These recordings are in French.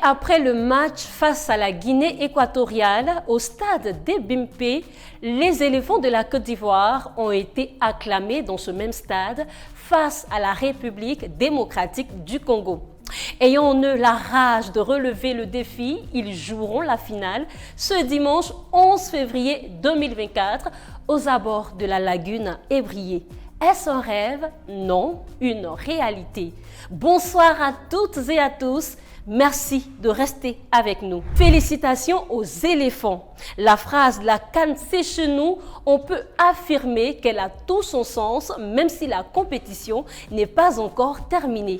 après le match face à la Guinée équatoriale au stade d'Ebimpe, les éléphants de la Côte d'Ivoire ont été acclamés dans ce même stade face à la République démocratique du Congo. Ayant en eux la rage de relever le défi, ils joueront la finale ce dimanche 11 février 2024 aux abords de la lagune Ébrié. Est-ce un rêve? Non, une réalité. Bonsoir à toutes et à tous. Merci de rester avec nous. Félicitations aux éléphants. La phrase « la CAN c'est chez nous », on peut affirmer qu'elle a tout son sens même si la compétition n'est pas encore terminée.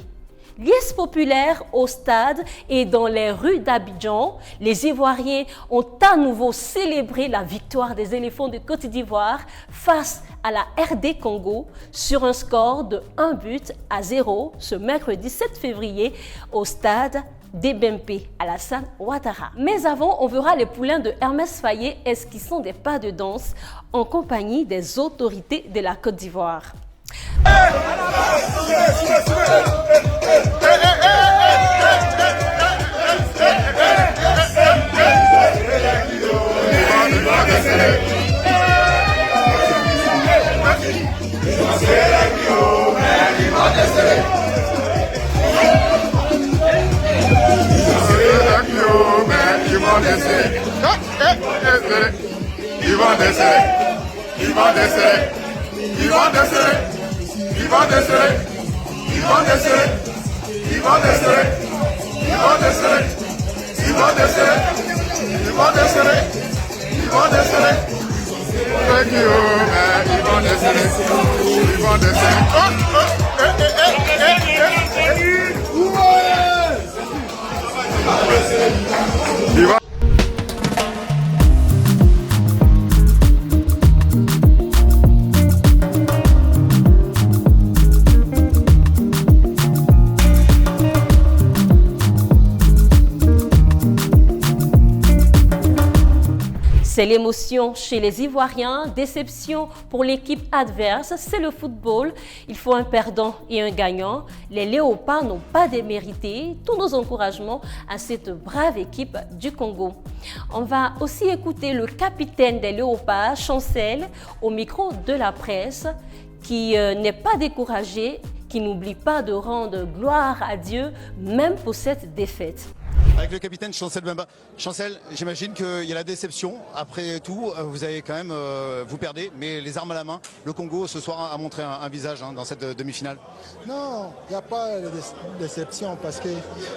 Liesse populaire au stade et dans les rues d'Abidjan, les Ivoiriens ont à nouveau célébré la victoire des éléphants de Côte d'Ivoire face à la RD Congo sur un score de 1-0 ce mercredi 7 février au stade d'Ebimpe, Alassane Ouattara. Mais avant, on verra les poulains de Hermès Faye esquissant des pas de danse en compagnie des autorités de la Côte d'Ivoire. C'est l'émotion chez les Ivoiriens, déception pour l'équipe adverse, c'est le football. Il faut un perdant et un gagnant. Les Léopards n'ont pas démérité. Tous nos encouragements à cette brave équipe du Congo. On va aussi écouter le capitaine des Léopards, Chancel, au micro de la presse, qui n'est pas découragé, qui n'oublie pas de rendre gloire à Dieu, même pour cette défaite. Avec le capitaine Chancel Bemba. Chancel, j'imagine qu'il y a la déception. Après tout, vous avez quand même, vous perdez, mais les armes à la main, le Congo ce soir a montré un visage dans cette demi-finale. Non, il n'y a pas de déception parce que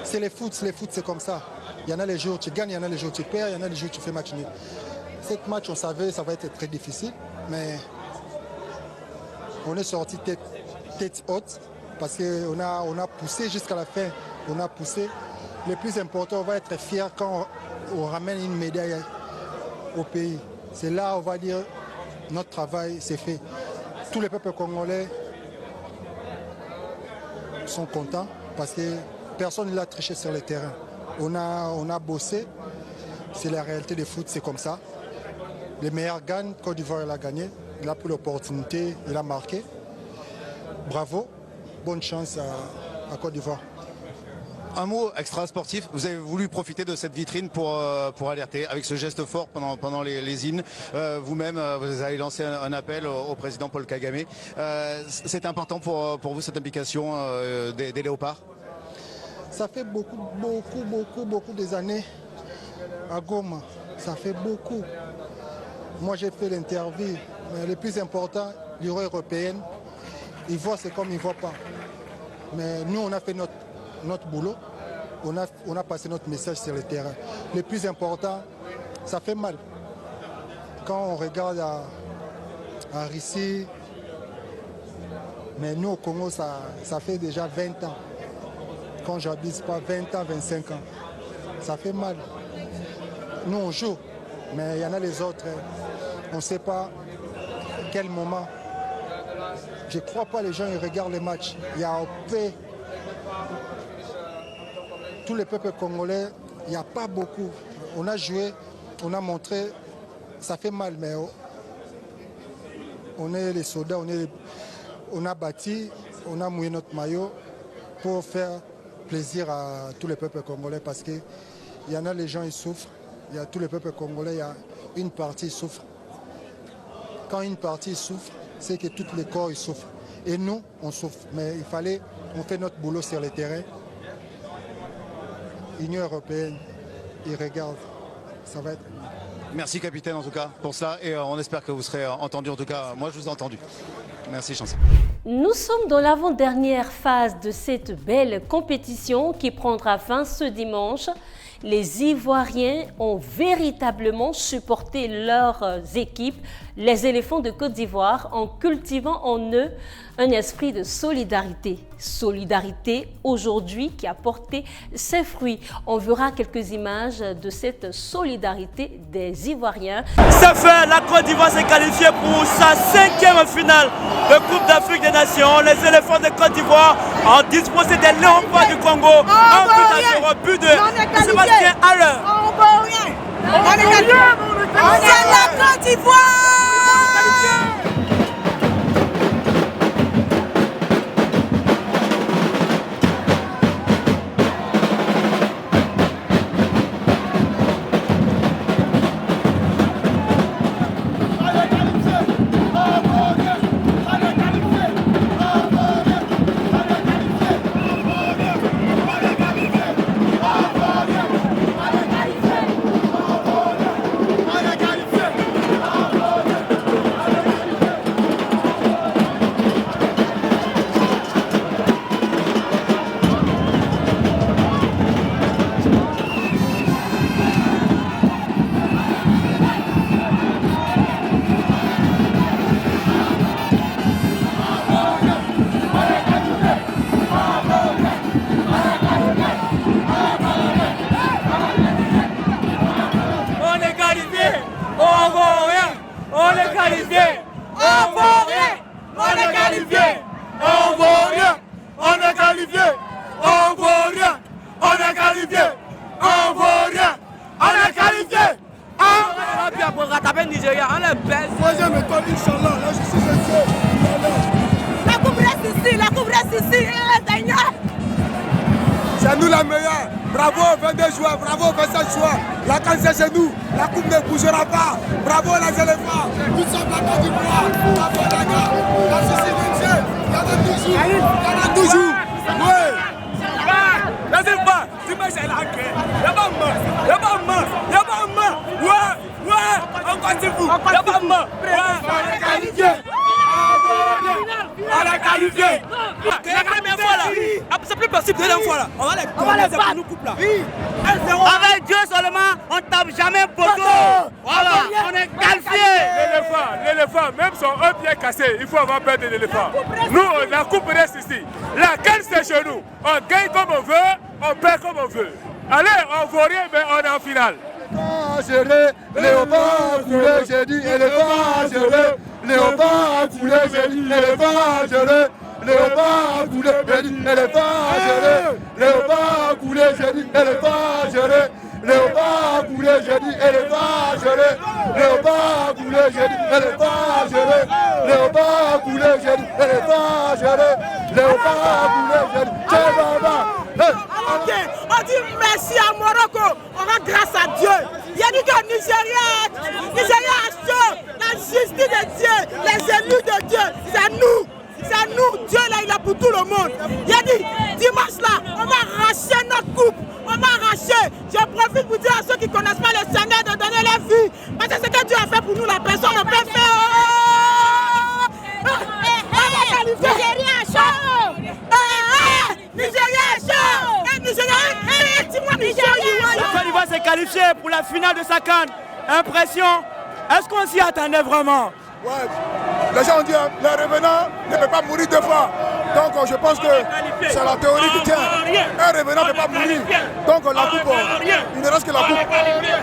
c'est les foot c'est comme ça. Il y en a les jours où tu gagnes, il y en a les jours où tu perds, il y en a les jours où tu fais match nul. Cette match, on savait ça va être très difficile, mais on est sorti tête haute parce qu'on a poussé jusqu'à la fin. On a poussé. Le plus important, on va être fiers quand on ramène une médaille au pays. C'est là, on va dire, notre travail s'est fait. Tous les peuples congolais sont contents parce que personne ne l'a triché sur le terrain. On a bossé, c'est la réalité du foot, c'est comme ça. Les meilleurs gagnent, Côte d'Ivoire il a gagné, il a pris l'opportunité, il a marqué. Bravo, bonne chance à Côte d'Ivoire. Un mot extra sportif, vous avez voulu profiter de cette vitrine pour alerter avec ce geste fort pendant les hymnes. Vous-même, vous avez lancé un appel au président Paul Kagame. C'est important pour vous cette implication des Léopards? Ça fait beaucoup des années à Goma. Ça fait beaucoup. Moi, j'ai fait l'interview. Mais le plus important, l'Union européenne, ils voient c'est comme ils ne voient pas. Mais nous, on a fait notre boulot, on a passé notre message sur le terrain. Le plus important, ça fait mal. Quand on regarde à Russie, mais nous au Congo, ça fait déjà 20 ans. Quand j'habite pas 20 ans, 25 ans. Ça fait mal. Nous on joue, mais il y en a les autres, on ne sait pas quel moment. Je ne crois pas les gens ils regardent les matchs. Il y a tous les peuples congolais, il n'y a pas beaucoup. On a joué, on a montré, ça fait mal, mais on est les soldats, on a bâti, on a mouillé notre maillot pour faire plaisir à tous les peuples congolais parce qu'il y en a les gens ils souffrent, il y a tous les peuples congolais, il y a une partie qui souffre. Quand une partie souffre, c'est que tous les corps ils souffrent. Et nous, on souffre. Mais il fallait, on fait notre boulot sur le terrain. L'Union européenne, ils regardent. Ça va être... Merci capitaine en tout cas pour cela et on espère que vous serez entendu. En tout cas, moi je vous ai entendu. Merci Chancel. Nous sommes dans l'avant-dernière phase de cette belle compétition qui prendra fin ce dimanche. Les Ivoiriens ont véritablement supporté leurs équipes, les éléphants de Côte d'Ivoire, en cultivant en eux un esprit de solidarité. Solidarité aujourd'hui qui a porté ses fruits. On verra quelques images de cette solidarité des Ivoiriens. C'est fait, la Côte d'Ivoire s'est qualifiée pour sa 5e finale de Coupe d'Afrique des Nations. Les éléphants de Côte d'Ivoire ont disposé des léopards du Congo. Un but de Sébastien Haller. On peut rien. C'est la Côte d'Ivoire. C'est nous la meilleure. Bravo 22 joueurs, bravo 27 joueurs. La canne c'est chez nous. La coupe ne bougera pas. Bravo les éléphants. Nous sommes la Côte d'Ivoire. Bravo les gars. La société, il y en a toujours. Il y en a toujours. Oui. Deuxième fois, tu m'as fait la gueule. Y'a pas de y'a pas de y'a pas de ouais, encore c'est vous. Y'a pas de on est qualifié. On est qualifié. La première fois là, c'est plus possible de deuxième fois là. On va les battre. Nous coupe là. Avec Dieu seulement, on tape jamais poteau. Voilà, on est qualifié. L'éléphant, même son un pied cassé, il faut avoir peur de l'éléphant. Nous, la coupe reste ici. La canne c'est chez nous. On gagne comme on veut, on perd comme on veut. Allez, on vaut rien, mais on est en finale. Léopard coulé, j'ai dit éléphant gelé. Léopard coulé, j'ai dit éléphant gelé. Léopard coulé, j'ai dit éléphant gelé. Léopard coulé, j'ai dit éléphant gelé. Léopard coulé, j'ai dit éléphant gelé. Léopard coulé, j'ai dit éléphant gelé. Léopard coulé, j'ai dit éléphant gelé. Léopard coulé, j'ai dit On dit merci à Morocco, on rend grâce à Dieu. Il y a dit que Nigeria a chaud, la justice de Dieu, les élus de Dieu, c'est nous, Dieu là il a pour tout le monde. Il a dit, dimanche là, on va arracher notre coupe, on va arracher. Je profite pour dire à ceux qui ne connaissent pas le Seigneur de donner la vie, parce que ce que Dieu a fait pour nous, la personne ne peut faire. Nigeria a chaud. Nigeria est chaud. La Côte d'Ivoire s'est qualifiée pour la finale de sa CAN. Impression. Est-ce qu'on s'y attendait vraiment? Ouais. Les gens ont dit le revenant ne peut pas mourir deux fois. Donc je pense que c'est la théorie qui tient. Un revenant ne peut pas mourir. Donc la coupe, il ne reste que la coupe.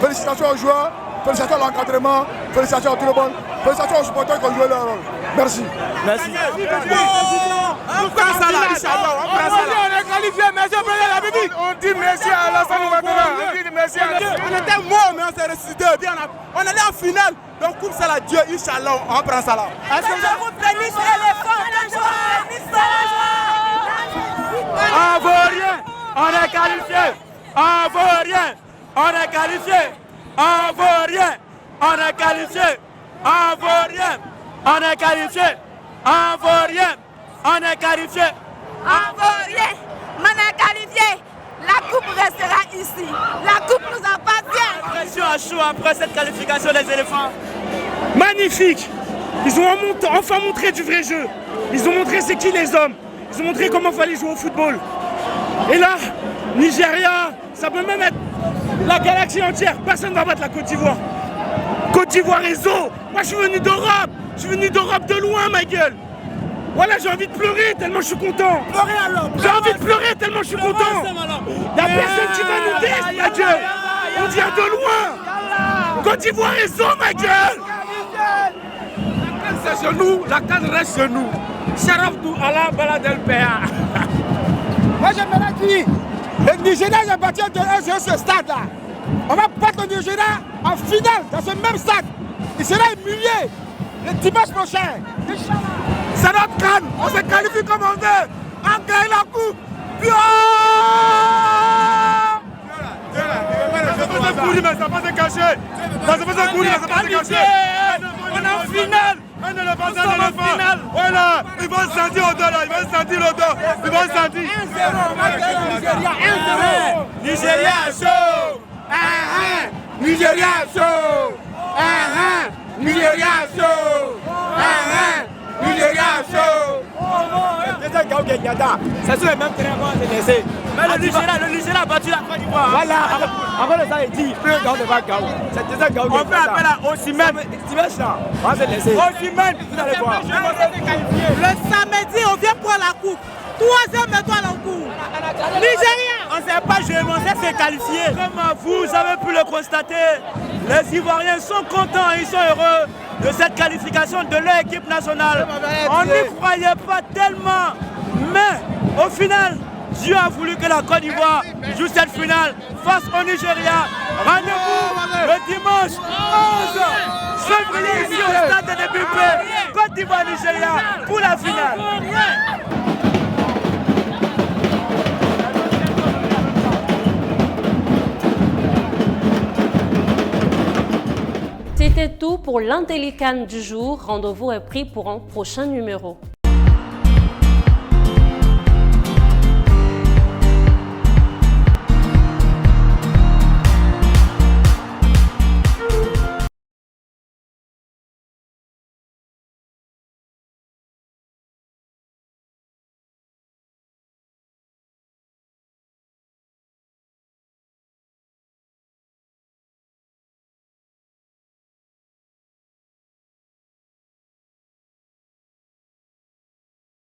Félicitations aux joueurs, félicitations à l'encadrement, félicitations à tout le monde, félicitations aux supporters qui ont joué leur rôle. Merci. Merci. On prend ça là, Inch'Allah. On est qualifié, merci à la Bibi. On dit merci à Alassane Ouattara. On dit merci à Alassane. On était morts, mais on s'est ressuscité. On allait en finale. Donc, comme ça là, Dieu, Inch'Allah, on prend ça là. Est-ce que je vous bénisse l'éléphant de joie? Ivoirien, on est qualifié. On vaut rien, on est qualifié. On vaut rien, on est qualifié. On vaut rien, on est qualifié. On vaut rien, on est qualifié. On vaut rien, on est qualifié. La coupe restera ici. La coupe nous appartient. Impression à chaud après cette qualification des éléphants. Magnifique. Ils ont enfin montré du vrai jeu. Ils ont montré c'est qui les hommes. Ils ont montré comment il fallait jouer au football. Et là, Nigeria, ça peut même être la galaxie entière. Personne ne va battre la Côte d'Ivoire. Côte d'Ivoire et Zo. Moi, je suis venu d'Europe. Je suis venu d'Europe de loin, ma gueule. Voilà, j'ai envie de pleurer tellement je suis content. J'ai envie de pleurer tellement je suis content. Il n'y a personne qui va nous dire, ma gueule. On vient de loin. Côte d'Ivoire et Zo, ma gueule. C'est chez nous, la canne reste chez nous. Sharaf tout à la balade del PA. Moi j'aimerais dire, le Nigeria est battu de 1-0 ce stade-là. On va battre le Nigeria en finale dans ce même stade. Il sera humilié le dimanche prochain. C'est notre canne, on se qualifie comme on veut. On gagne la coupe. Ça peut se courir, mais ça va se cacher. Ça peut se courir, mais ça va se cacher. On est en finale. Un éléphant, c'est un éléphant. Voilà, ils vont sentir l'odeur là, ils vont sentir l'odeur. Ils vont sentir. 1-0, Nigeria chaud. Nigeria chaud. Nigeria chaud. Nigeria chaud. C'est sur les mêmes terrains qu'on s'est laissé. Mais le Nigeria a battu la Côte d'Ivoire. Voilà, avant le temps il dit, plus Gao ne va Gao. C'est déjà Gao. On fait appel à Osimhen. Dimanche là, on va se laisser. Osimhen, vous allez voir. Le samedi, on vient pour la coupe. 3e étoile en cours. Nigeria. On ne sait pas jouer, mais on sait se qualifier. Comme vous avez pu le constater, les Ivoiriens sont contents, ils sont heureux de cette qualification de leur équipe nationale. On n'y croyait pas tellement, mais au final, Dieu a voulu que la Côte d'Ivoire joue cette finale face au Nigeria. Rendez-vous le dimanche 11 février ici au stade de BMP, Côte d'Ivoire-Nigeria pour la finale. C'était tout pour l'Intellican du jour. Rendez-vous est pris pour un prochain numéro.